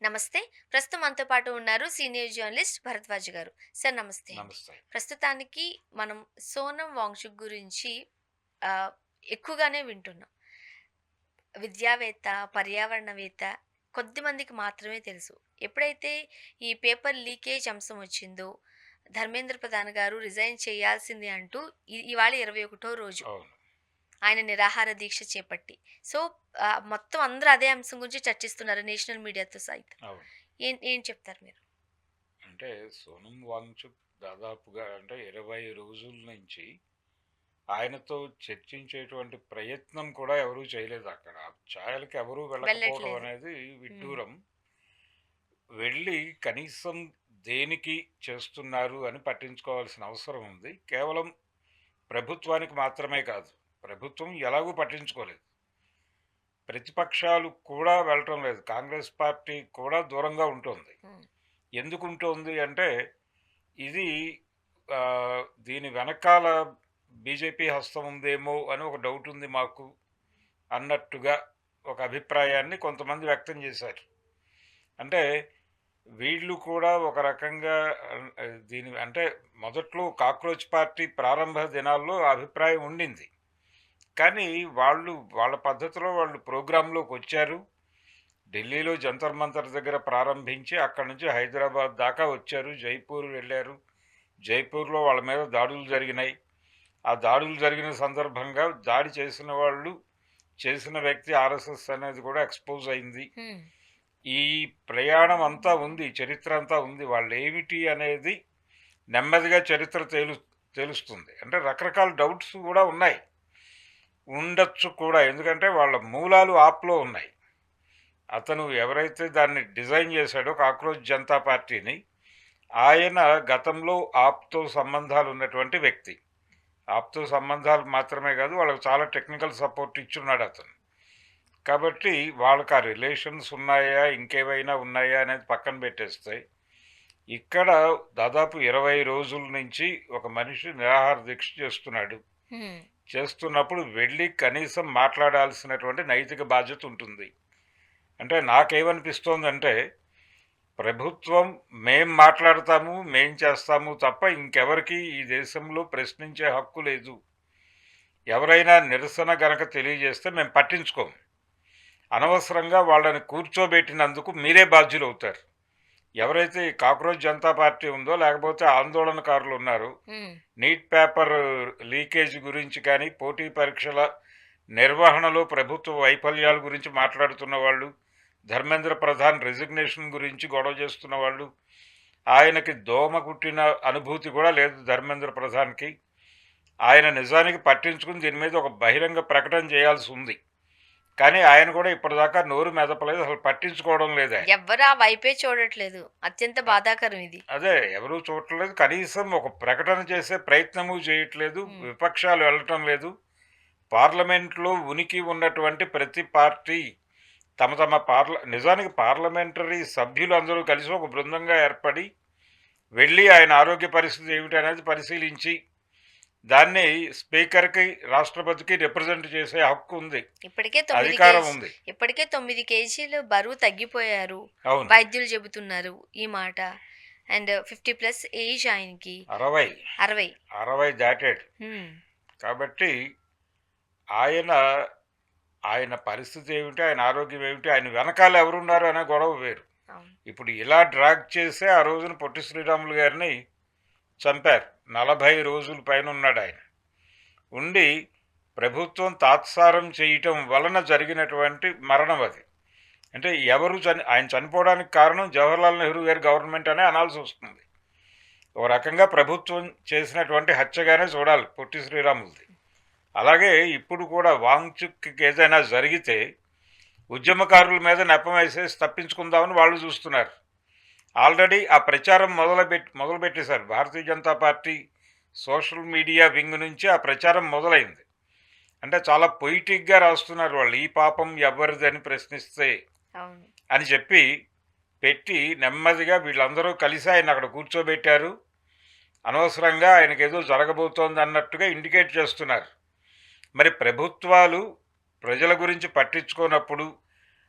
నమస్తే. ప్రస్తుతం మనతో పాటు ఉన్నారు సీనియర్ జర్నలిస్ట్ భరద్వాజ్ గారు. సార్ నమస్తే అండి. నమస్తే. ప్రస్తుతానికి మనం సోనం వాంగ్‌చుక్ గురించి ఆహ్, ఎక్కువగానే వింటున్నాం. విద్యావేత్త, పర్యావరణవేత్త కొద్దిమందికి మాత్రమే తెలుసు. ఎప్పుడైతే ఈ పేపర్ లీకేజ్ అంశం వచ్చిందో, ధర్మేంద్ర ప్రధాన్ గారు రిజైన్ చేయాల్సిందే అంటూ ఇవాళ 21 రోజు. అవును. ఆయన నిరాహార దీక్ష చేపట్టి. సో, మొత్తం అందరూ అదే అంశం గురించి చర్చిస్తున్నారు నేషనల్ మీడియాతో సైతం. అవును. ఏం చెప్తారు మీరు? అంటే సోనం వాంగ్‌చుక్ దాదాపుగా అంటే 20 రోజుల నుంచి ఆయనతో చర్చించేటువంటి ప్రయత్నం కూడా ఎవరూ చేయలేదక్కడ. ఛాయలకి ఎవరూ వెళ్ళకపోవడం వెళ్ళట్లేదు. అనేది హ్మ్. విడ్డూరం. వెళ్ళి కనీసం దేనికి చేస్తున్నారు అని పట్టించుకోవాల్సిన అవసరం ఉంది. కేవలం ప్రభుత్వానికి మాత్రమే కాదు. ప్రభుత్వం ఎలాగూ పట్టించుకోలేదు. ప్రతిపక్షాలు కూడా వెళ్ళటం లేదు. కాంగ్రెస్ పార్టీ కూడా దూరంగా ఉంటోంది. హ్మ్. ఎందుకుంటోంది అంటే ఇది దీని వెనకాల బీజేపీ హస్తం ఉందేమో అని ఒక డౌట్ ఉంది మాకు అన్నట్టుగా ఒక అభిప్రాయాన్ని కొంతమంది వ్యక్తం చేశారు. అంటే వీళ్ళు కూడా ఒక రకంగా దీని అంటే మొదట్లో కాక్రోచ్ పార్టీ ప్రారంభ దినాల్లో ఆ అభిప్రాయం ఉండింది. కానీ వాళ్ళు వాళ్ళ పద్ధతిలో వాళ్ళు ప్రోగ్రాంలోకి వచ్చారు. ఢిల్లీలో జంతర్ మంతర్ దగ్గర ప్రారంభించి అక్కడి నుంచి హైదరాబాద్ దాకా వచ్చారు. జైపూర్ వెళ్ళారు. జైపూర్లో వాళ్ళ మీద దాడులు జరిగినాయి. ఆ దాడులు జరిగిన సందర్భంగా దాడి చేసిన వాళ్ళు చేసిన వ్యక్తి ఆర్ఎస్ఎస్ అనేది కూడా ఎక్స్పోజ్ అయింది. హ్మ్. ఈ ప్రయాణం అంతా ఉంది, చరిత్ర అంతా ఉంది. వాళ్ళు ఏమిటి అనేది నెమ్మదిగా చరిత్ర తెలుస్తుంది. అంటే రకరకాల డౌట్స్ కూడా ఉన్నాయి, ఉండొచ్చు కూడా. ఎందుకంటే వాళ్ళ మూలాలు ఆప్లో ఉన్నాయి. అతను ఎవరైతే దాన్ని డిజైన్ చేశాడో కాక్రోచ్ జనతా పార్టీని, ఆయన గతంలో ఆప్తో సంబంధాలు ఉన్నటువంటి వ్యక్తి. ఆప్తో సంబంధాలు మాత్రమే కాదు, వాళ్ళకి చాలా టెక్నికల్ సపోర్ట్ ఇచ్చున్నాడు అతను. కాబట్టి వాళ్ళకి ఆ రిలేషన్స్ ఉన్నాయా ఇంకేమైనా ఉన్నాయా అనేది పక్కన పెట్టేస్తే, ఇక్కడ దాదాపు 20 రోజుల నుంచి ఒక మనిషి నిరాహార దీక్ష చేస్తున్నాడు. హ్మ్. చేస్తున్నప్పుడు వెళ్ళి కనీసం మాట్లాడాల్సినటువంటి నైతిక బాధ్యత ఉంటుంది. అంటే నాకేమనిపిస్తోందంటే, ప్రభుత్వం మేం మాట్లాడతాము, మేం చేస్తాము తప్ప ఇంకెవరికి ఈ దేశంలో ప్రశ్నించే హక్కు లేదు. ఎవరైనా నిరసన గనక తెలియజేస్తే మేము పట్టించుకోము. అనవసరంగా వాళ్ళని కూర్చోబెట్టినందుకు మీరే బాధ్యులవుతారు. ఎవరైతే ఈ కాక్రోచ్ జనతా పార్టీ ఉందో, లేకపోతే ఆందోళనకారులు ఉన్నారు, హ్మ్. నీట్ పేపర్ లీకేజ్ గురించి కానీ, పోటీ పరీక్షల నిర్వహణలో ప్రభుత్వ వైఫల్యాల గురించి మాట్లాడుతున్న వాళ్ళు, ధర్మేంద్ర ప్రధాన్ రెసిగ్నేషన్ గురించి గొడవ చేస్తున్న వాళ్ళు, ఆయనకి దోమ కుట్టిన అనుభూతి కూడా లేదు ధర్మేంద్ర ప్రధాన్కి. ఆయన నిజానికి పట్టించుకుని దీని మీద ఒక బహిరంగ ప్రకటన చేయాల్సి ఉంది. కానీ ఆయన కూడా ఇప్పటిదాకా నోరు మెదపలేదు, అసలు పట్టించుకోవడం లేదు ఆయన. ఎవ్వరు ఆ వైపే చూడట్లేదు. అత్యంత బాధాకరం ఇది. అదే ఎవరూ చూడట్లేదు. కనీసం ఒక ప్రకటన చేసే ప్రయత్నము చేయట్లేదు. హ్మ్. విపక్షాలు వెళ్ళటం లేదు. పార్లమెంట్లో ఉనికి ఉన్నటువంటి ప్రతి పార్టీ తమ తమ నిజానికి పార్లమెంటరీ సభ్యులు అందరూ కలిసి ఒక బృందంగా ఏర్పడి వెళ్ళి ఆయన ఆరోగ్య పరిస్థితి ఏమిటి అనేది పరిశీలించి దాన్ని స్పీకర్కి, రాష్ట్రపతికి రిప్రజెంట్ చేసే హక్కు ఉంది, అధికారం ఉంది. ఇప్పటికే 9 కేజీలు బరువు తగ్గిపోయారు. అవును. వైద్యులు చెబుతున్నారు ఈ మాట. అండ్ 50+ ఏజ్ ఆయనకి. 60 60. 60 దాటాడు. హ్మ్. కాబట్టి ఆయన ఆయన పరిస్థితి ఏమిటి, ఆయన ఆరోగ్యం ఏమిటి, ఆయన వెనకాల ఎవరున్నారు అనే గొడవ వేరు. అవును. ఇప్పుడు ఇలా డ్రాగ్ చేసే ఆ రోజున పొట్టి శ్రీరాములు గారిని చంపారు. 40 రోజుల పైన ఉన్నాడు ఆయన. ఉండి ప్రభుత్వం తాత్సారం చేయటం వలన జరిగినటువంటి మరణం అది. అంటే ఎవరు ఆయన చనిపోవడానికి కారణం జవహర్లాల్ నెహ్రూ గారి గవర్నమెంట్ అనే అనాల్సి వస్తుంది. ఒక రకంగా ప్రభుత్వం చేసినటువంటి హత్యగానే చూడాలి పొట్టి శ్రీరాములది. అలాగే ఇప్పుడు కూడా వాంగ్చుక్కి ఏదైనా జరిగితే ఉద్యమకారుల మీద నెపం వేసేసి తప్పించుకుందామని వాళ్ళు చూస్తున్నారు. ఆల్రెడీ ఆ ప్రచారం మొదలుపెట్టేశారు. Bharatiya Janata party social media wing నుంచి ఆ ప్రచారం మొదలైంది. అంటే చాలా పొయిటిక్గా రాస్తున్నారు వాళ్ళు. ఈ పాపం ఎవరిదని ప్రశ్నిస్తే అవును. అని చెప్పి పెట్టి నెమ్మదిగా వీళ్ళందరూ కలిసి ఆయన అక్కడ కూర్చోబెట్టారు. అనవసరంగా ఆయనకి ఏదో జరగబోతోంది అన్నట్టుగా ఇండికేట్ చేస్తున్నారు. మరి ప్రభుత్వాలు ప్రజల గురించి పట్టించుకోనప్పుడు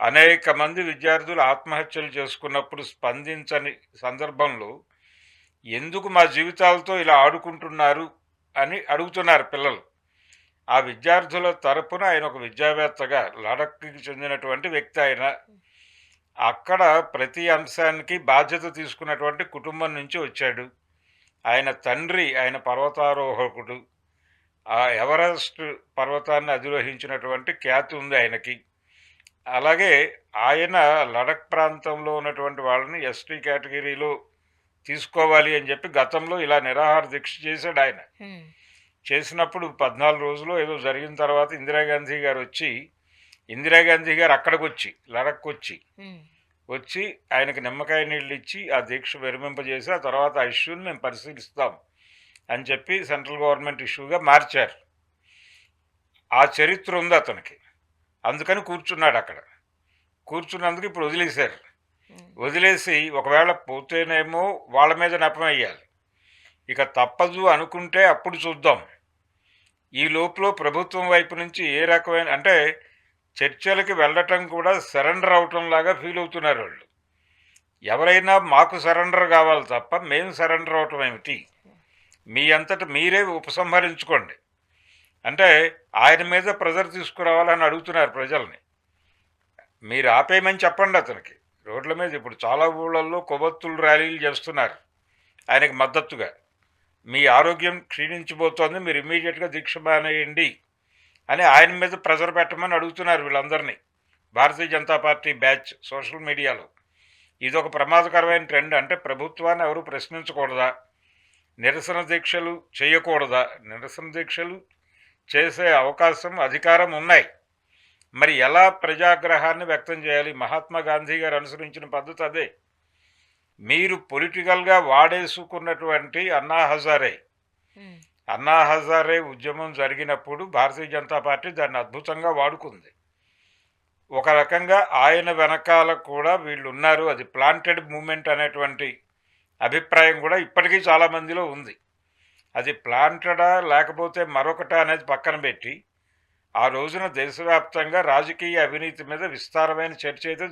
అనేక మంది విద్యార్థులు ఆత్మహత్యలు చేసుకున్నప్పుడు స్పందించని సందర్భంలో ఎందుకు మా జీవితాలతో ఇలా ఆడుకుంటున్నారు అని అడుగుతున్నారు పిల్లలు. ఆ విద్యార్థుల తరపున ఆయన ఒక విద్యావేత్తగా లడఖ్కి చెందినటువంటి వ్యక్తి ఆయన. అక్కడ ప్రతి అంశానికి బాధ్యత తీసుకున్నటువంటి కుటుంబం నుంచి వచ్చాడు. ఆయన తండ్రి ఆయన పర్వతారోహకుడు. ఆ ఎవరెస్ట్ పర్వతాన్ని అధిరోహించినటువంటి ఖ్యాతి ఉంది ఆయనకి. అలాగే ఆయన లడఖ్ ప్రాంతంలో ఉన్నటువంటి వాళ్ళని ఎస్టీ కేటగిరీలో తీసుకోవాలి అని చెప్పి గతంలో ఇలా నిరాహార దీక్ష చేశాడు ఆయన. హ్మ్. చేసినప్పుడు 14 రోజులు ఏదో జరిగిన తర్వాత ఇందిరాగాంధీ గారు అక్కడికి వచ్చి లడఖ్ హ్మ్. వచ్చి ఆయనకి నిమ్మకాయ నీళ్ళు ఇచ్చి ఆ దీక్ష విరమింపజేసి ఆ తర్వాత ఆ ఇష్యూని మేము పరిశీలిస్తాం అని చెప్పి సెంట్రల్ గవర్నమెంట్ ఇష్యూగా మార్చారు. ఆ చరిత్ర ఉంది అతనికి. అందుకని కూర్చున్నాడు అక్కడ. కూర్చున్నందుకు ఇప్పుడు వదిలేశారు. హ్మ్. వదిలేసి ఒకవేళ పోతేనేమో వాళ్ళ మీద నెపమయ్యాలి. ఇక తప్పదు అనుకుంటే అప్పుడు చూద్దాం. ఈ లోపల ప్రభుత్వం వైపు నుంచి ఏ రకమైన అంటే చర్చలకి వెళ్ళటం కూడా సరెండర్ అవటం లాగా ఫీల్ అవుతున్నారు వాళ్ళు. ఎవరైనా మాకు సరెండర్ కావాలి తప్ప మేము సరెండర్ అవటం ఏమిటి? మీ అంతట మీరే ఉపసంహరించుకోండి అంటే ఆయన మీద ప్రెజర్ తీసుకురావాలని అడుగుతున్నారు ప్రజల్ని. మీరు ఆపేయమని చెప్పండి అతనికి. రోడ్ల మీద ఇప్పుడు చాలా ఊళ్ళల్లో కొవ్వొత్తులు ర్యాలీలు చేస్తున్నారు ఆయనకి మద్దతుగా. మీ ఆరోగ్యం క్షీణించిపోతోంది, మీరు ఇమ్మీడియట్గా దీక్ష మానేయండి అని ఆయన మీద ప్రెజర్ పెట్టమని అడుగుతున్నారు వీళ్ళందరినీ. భారతీయ జనతా పార్టీ బ్యాచ్ సోషల్ మీడియాలో ఇదొక ప్రమాదకరమైన ట్రెండ్. అంటే ప్రభుత్వాన్ని ఎవరు ప్రశ్నించకూడదా, నిరసన దీక్షలు చేయకూడదా? నిరసన దీక్షలు చేసే అవకాశం అధికారం ఉన్నాయి. మరి ఎలా ప్రజాగ్రహాన్ని వ్యక్తం చేయాలి? మహాత్మా గాంధీ గారు అనుసరించిన పద్ధతి అదే. మీరు పొలిటికల్గా వాడేసుకున్నటువంటి హ్మ్. అన్నా హజారే ఉద్యమం జరిగినప్పుడు భారతీయ జనతా పార్టీ దాన్ని అద్భుతంగా వాడుకుంది. ఒక రకంగా ఆయన వెనకాల కూడా వీళ్ళు ఉన్నారు, అది ప్లాంటెడ్ మూమెంట్ అనేటువంటి అభిప్రాయం కూడా ఇప్పటికీ చాలామందిలో ఉంది. అది ప్లాంటెడా లేకపోతే మరొకటా అనేది పక్కన పెట్టి ఆ రోజున దేశవ్యాప్తంగా రాజకీయ అవినీతి మీద విస్తారమైన చర్చ అయితే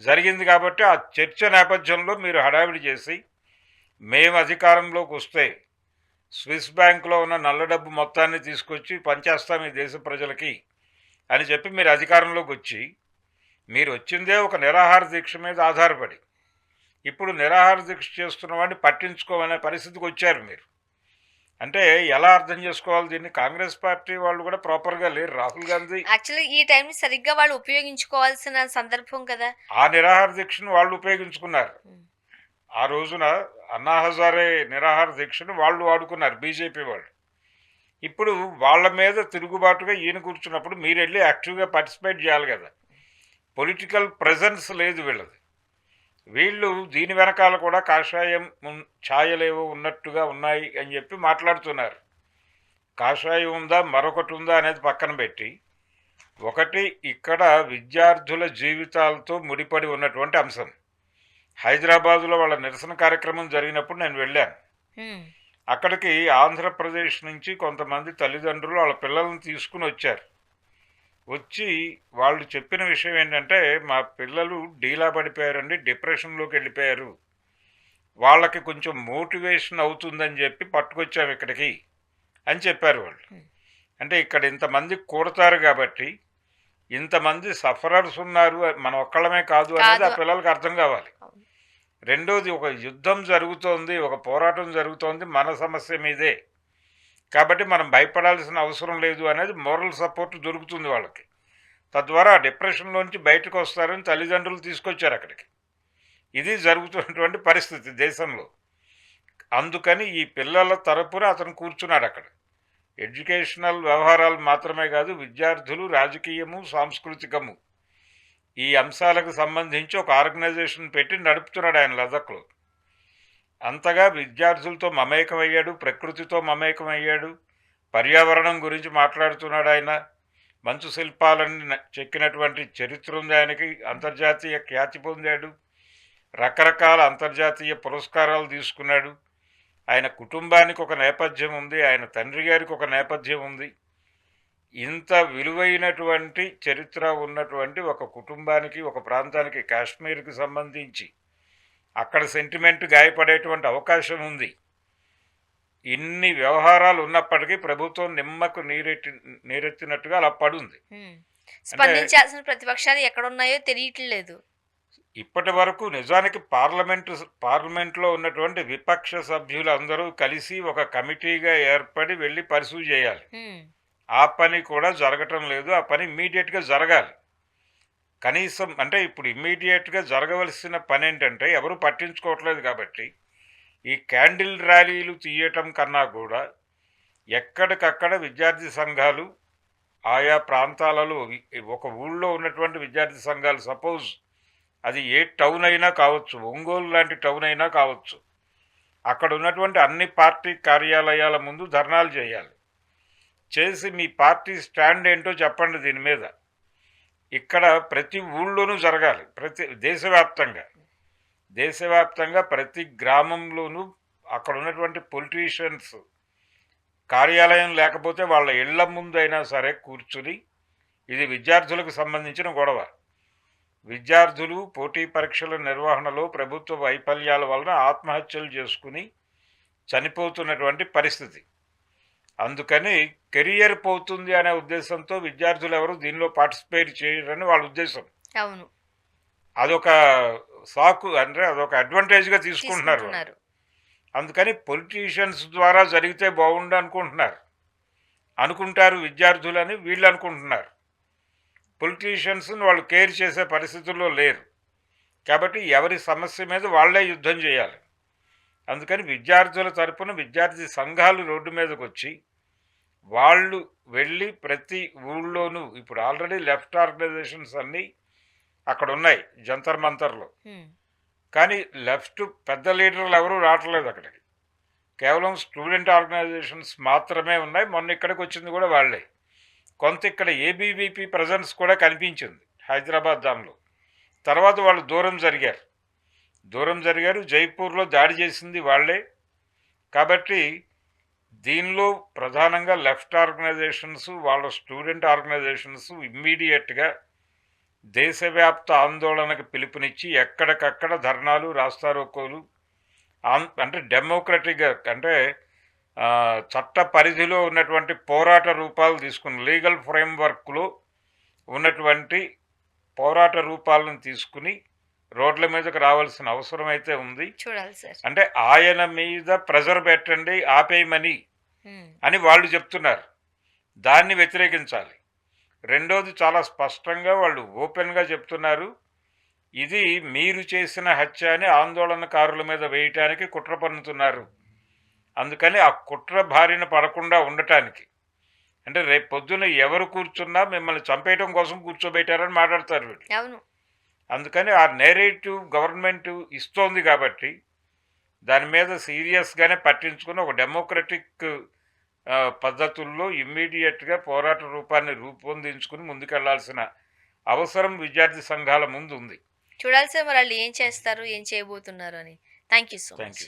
జరిగింది కాబట్టి ఆ చర్చ నేపథ్యంలో మీరు హడావిడి చేసి మేము అధికారంలోకి వస్తే స్విస్ బ్యాంకులో ఉన్న నల్ల డబ్బు మొత్తాన్ని తీసుకొచ్చి పంచేస్తాం ఈ దేశ ప్రజలకి అని చెప్పి మీరు అధికారంలోకి వచ్చి మీరు వచ్చిందే ఒక నిరాహార దీక్ష మీద ఆధారపడి ఇప్పుడు నిరాహార దీక్ష చేస్తున్న వాడిని పట్టించుకోమనే పరిస్థితికి వచ్చారు మీరు. అంటే ఎలా అర్థం చేసుకోవాలి దీన్ని? కాంగ్రెస్ పార్టీ వాళ్ళు కూడా ప్రాపర్గా లేరు. రాహుల్ గాంధీ యాక్చువల్లీ ఈ టైంని సరిగ్గా వాళ్ళు ఉపయోగించుకోవాల్సిన సందర్భం కదా! ఆ నిరాహార దీక్షను వాళ్ళు ఉపయోగించుకున్నారు. హ్మ్. ఆ రోజున అన్నా హజారే నిరాహార దీక్షను వాళ్ళు వాడుకున్నారు బీజేపీ వాళ్ళు. ఇప్పుడు వాళ్ళ మీద తిరుగుబాటుగా ఈయన కూర్చున్నప్పుడు మీరు వెళ్ళి యాక్టివ్గా పార్టిసిపేట్ చేయాలి కదా. పొలిటికల్ ప్రెజెన్స్ లేదు వీళ్ళది. వీళ్ళు దీని వెనకాల కూడా కాషాయం ఛాయలేవో ఉన్నట్టుగా ఉన్నాయి అని చెప్పి మాట్లాడుతున్నారు. కాషాయం ఉందా మరొకటి ఉందా అనేది పక్కన పెట్టి ఒకటి ఇక్కడ విద్యార్థుల జీవితాలతో ముడిపడి ఉన్నటువంటి అంశం. హైదరాబాదులో వాళ్ళ నిరసన కార్యక్రమం జరిగినప్పుడు నేను వెళ్ళాను. హ్మ్. అక్కడికి ఆంధ్రప్రదేశ్ నుంచి కొంతమంది తల్లిదండ్రులు వాళ్ళ పిల్లల్ని తీసుకుని వచ్చారు. వచ్చి వాళ్ళు చెప్పిన విషయం ఏంటంటే మా పిల్లలు డీలా పడిపోయారండి, డిప్రెషన్లోకి వెళ్ళిపోయారు, వాళ్ళకి కొంచెం మోటివేషన్ అవుతుందని చెప్పి పట్టుకొచ్చాము ఇక్కడికి అని చెప్పారు వాళ్ళు. అంటే ఇక్కడ ఇంతమంది కూడతారు కాబట్టి ఇంతమంది సఫరర్స్ ఉన్నారు, మనం ఒక్కళ్ళమే కాదు అనేది ఆ పిల్లలకి అర్థం కావాలి. రెండోది ఒక యుద్ధం జరుగుతోంది, ఒక పోరాటం జరుగుతోంది మన సమస్య మీదే, కాబట్టి మనం భయపడాల్సిన అవసరం లేదు అనేది మోరల్ సపోర్ట్ దొరుకుతుంది వాళ్ళకి. తద్వారా డిప్రెషన్లోంచి బయటకు వస్తారని తల్లిదండ్రులు తీసుకొచ్చారు అక్కడికి. ఇది జరుగుతున్నటువంటి పరిస్థితి దేశంలో. అందుకని ఈ పిల్లల తరపున అతను కూర్చున్నాడు అక్కడ. ఎడ్యుకేషనల్ వ్యవహారాలు మాత్రమే కాదు, విద్యార్థులు, రాజకీయము, సాంస్కృతికము ఈ అంశాలకు సంబంధించి ఒక ఆర్గనైజేషన్ పెట్టి నడుపుతున్నాడు ఆయన లదఖ్లో. అంతగా విద్యార్థులతో మమేకమయ్యాడు, ప్రకృతితో మమేకమయ్యాడు, పర్యావరణం గురించి మాట్లాడుతున్నాడు ఆయన. మంచు శిల్పాలని చెక్కినటువంటి చరిత్ర ఉంది ఆయనకి, అంతర్జాతీయ ఖ్యాతి పొందాడు, రకరకాల అంతర్జాతీయ పురస్కారాలు తీసుకున్నాడు. ఆయన కుటుంబానికి ఒక నేపథ్యం ఉంది, ఆయన తండ్రి గారికి ఒక నేపథ్యం ఉంది. ఇంత విలువైనటువంటి చరిత్ర ఉన్నటువంటి ఒక కుటుంబానికి, ఒక ప్రాంతానికి, కాశ్మీర్కి సంబంధించి అక్కడ సెంటిమెంట్ గాయపడేటువంటి అవకాశం ఉంది. ఇన్ని వ్యవహారాలు ఉన్నప్పటికీ ప్రభుత్వం నిమ్మకు నీరెత్తినట్టుగా అలా పడుంది. హ్మ్. అంటే స్పందించాల్సిన ప్రతిపక్షాలు ఎక్కడున్నాయో తెలియట్లేదు. ఇప్పటి వరకు నిజానికి పార్లమెంట్లో ఉన్నటువంటి విపక్ష సభ్యులందరూ కలిసి ఒక కమిటీగా ఏర్పడి వెళ్ళి పరిశీలి చేయాలి. హ్మ్. ఆ పని కూడా జరగటం లేదు. ఆ పని ఇమ్మీడియట్గా జరగాలి. కనీసం అంటే ఇప్పుడు ఇమ్మీడియట్గా జరగవలసిన పని ఏంటంటే ఎవరు పట్టించుకోవట్లేదు కాబట్టి ఈ క్యాండిల్ ర్యాలీలు తీయటం కన్నా కూడా ఎక్కడికక్కడ విద్యార్థి సంఘాలు ఆయా ప్రాంతాలలో ఒక ఊళ్ళో ఉన్నటువంటి విద్యార్థి సంఘాలు, సపోజ్ అది ఏ టౌన్ అయినా కావచ్చు, ఒంగోలు లాంటి టౌన్ అయినా కావచ్చు, అక్కడ ఉన్నటువంటి అన్ని పార్టీ కార్యాలయాల ముందు ధర్నాలు చేయాలి. చేసి మీ పార్టీ స్టాండ్ ఏంటో చెప్పండి దీని మీద. ఇక్కడ ప్రతి ఊళ్ళోనూ జరగాలి. దేశవ్యాప్తంగా ప్రతి గ్రామంలోనూ అక్కడ ఉన్నటువంటి పొలిటీషియన్స్ కార్యాలయం లేకపోతే వాళ్ళ ఇళ్ల ముందైనా సరే కూర్చుని ఇది విద్యార్థులకు సంబంధించిన గొడవ. విద్యార్థులు పోటీ పరీక్షల నిర్వహణలో ప్రభుత్వ వైఫల్యాల వలన ఆత్మహత్యలు చేసుకుని చనిపోతున్నటువంటి పరిస్థితి. అందుకని కెరియర్ పోతుంది అనే ఉద్దేశంతో విద్యార్థులు ఎవరు దీనిలో పార్టిసిపేట్ చేయరని వాళ్ళ ఉద్దేశం. అవును. అదొక సాకు, అంటే అదొక అడ్వాంటేజ్గా తీసుకుంటున్నారు. అందుకని పొలిటీషియన్స్ ద్వారా జరిగితే బాగుండు అనుకుంటారు విద్యార్థులని వీళ్ళు అనుకుంటున్నారు. పొలిటీషియన్స్ని వాళ్ళు కేర్ చేసే పరిస్థితుల్లో లేరు కాబట్టి ఎవరి సమస్య మీద వాళ్ళే యుద్ధం చేయాలి. అందుకని విద్యార్థుల తరపున విద్యార్థి సంఘాలు రోడ్డు మీదకి వచ్చి వాళ్ళు వెళ్ళి ప్రతి ఊళ్ళోనూ, ఇప్పుడు ఆల్రెడీ లెఫ్ట్ ఆర్గనైజేషన్స్ అన్నీ అక్కడ ఉన్నాయి జంతర్ మంతర్లో, కానీ లెఫ్ట్ పెద్ద లీడర్లు ఎవరూ రావట్లేదు అక్కడికి. కేవలం స్టూడెంట్ ఆర్గనైజేషన్స్ మాత్రమే ఉన్నాయి. మొన్న ఇక్కడికి వచ్చింది కూడా వాళ్ళే. కొంత ఇక్కడ ఏబీవీపీ ప్రజెన్స్ కూడా కనిపించింది హైదరాబాద్ దానిలో. తర్వాత వాళ్ళు దూరం జరిగారు. జైపూర్లో దాడి చేసింది వాళ్ళే. కాబట్టి దీనిలో ప్రధానంగా లెఫ్ట్ ఆర్గనైజేషన్స్, వాళ్ళ స్టూడెంట్ ఆర్గనైజేషన్స్ ఇమ్మీడియట్గా దేశవ్యాప్త ఆందోళనకు పిలుపునిచ్చి ఎక్కడికక్కడ ధర్నాలు, రాస్తారోకోలు, అంటే డెమోక్రటిక్గా, అంటే చట్ట పరిధిలో ఉన్నటువంటి పోరాట రూపాలు తీసుకుని, లీగల్ ఫ్రేమ్వర్క్లో ఉన్నటువంటి పోరాట రూపాలను తీసుకుని రోడ్ల మీదకి రావాల్సిన అవసరం అయితే ఉంది. చూడాలి సార్. అంటే ఆయన మీద ప్రెజర్ పెట్టండి, ఆపేయమని అని వాళ్ళు చెప్తున్నారు. దాన్ని వ్యతిరేకించాలి. రెండోది, చాలా స్పష్టంగా వాళ్ళు ఓపెన్గా చెప్తున్నారు, ఇది మీరు చేసిన హత్య అని ఆందోళనకారుల మీద వేయటానికి కుట్ర పన్నుతున్నారు. అందుకని ఆ కుట్ర బారిన పడకుండా ఉండటానికి, అంటే రేపు పొద్దున ఎవరు కూర్చున్నా మిమ్మల్ని చంపేయటం కోసం కూర్చోబెట్టారని మాట్లాడతారు వీళ్ళు. అవును. అందుకని ఆ నేరేటివ్ గవర్నమెంట్ ఇస్తోంది కాబట్టి దాని మీద సీరియస్గానే పట్టించుకుని ఒక డెమోక్రటిక్ పద్ధతుల్లో ఇమ్మీడియట్గా పోరాట రూపాన్ని రూపొందించుకుని ముందుకెళ్లాల్సిన అవసరం విద్యార్థి సంఘాల ముందు ఉంది. చూడాలి సార్, మరి వాళ్ళు ఏం చేస్తారు, ఏం చేయబోతున్నారు అని. Thank you so much.